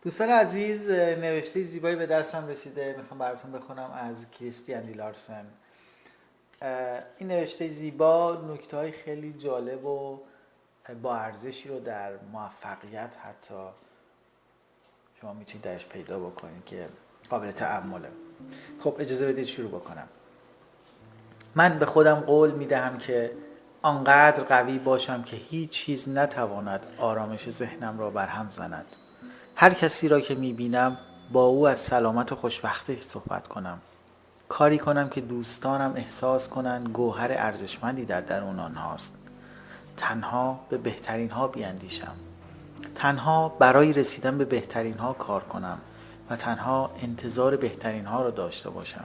دوستان عزیز، نوشته زیبایی به دستم رسیده، میخوام براتون بخونم از کریستیان دی لارسن. این نوشته زیبا نکته‌های خیلی جالب و با ارزشی رو در موفقیت حتی شما میتونید درش پیدا بکنید که قابل تأمله. خب اجازه بدید شروع بکنم. من به خودم قول میدهم که آنقدر قوی باشم که هیچ چیز نتواند آرامش ذهنم را برهم زند. هر کسی را که میبینم با او از سلامت و خوشبختی صحبت کنم. کاری کنم که دوستانم احساس کنند گوهر ارزشمندی در درون آنهاست. تنها به بهترین ها بیاندیشم. تنها برای رسیدن به بهترین ها کار کنم و تنها انتظار بهترین ها را داشته باشم.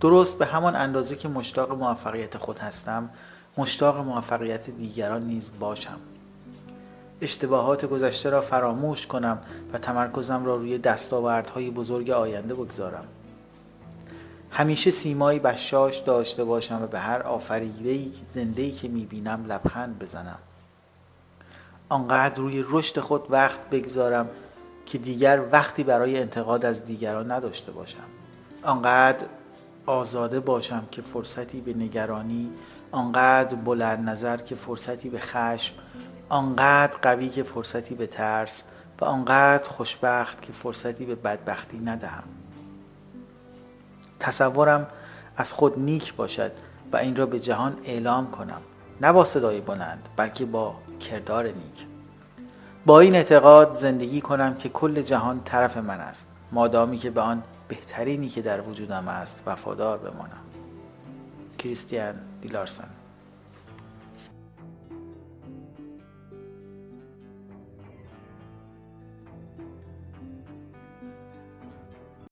درست به همان اندازه که مشتاق موفقیت خود هستم، مشتاق موفقیت دیگران نیز باشم. اشتباهات گذشته را فراموش کنم و تمرکزم را روی دستاوردهای بزرگ آینده بگذارم. همیشه سیمایی بشاش داشته باشم و به هر آفریده‌ای زنده‌ای که می‌بینم لبخند بزنم. آنقدر روی رشد خود وقت بگذارم که دیگر وقتی برای انتقاد از دیگران نداشته باشم. آنقدر آزاده باشم که فرصتی به نگرانی، آنقدر بلند نظر که فرصتی به خشم، آنقدر قوی که فرصتی به ترس و آنقدر خوشبخت که فرصتی به بدبختی ندهم. تصورم از خود نیک باشد و این را به جهان اعلام کنم، نه با صدای بلند بلکه با کردار نیک. با این اعتقاد زندگی کنم که کل جهان طرف من است، مادامی که به آن بهترینی که در وجودم است وفادار بمانم. کریستیان دی لارسن.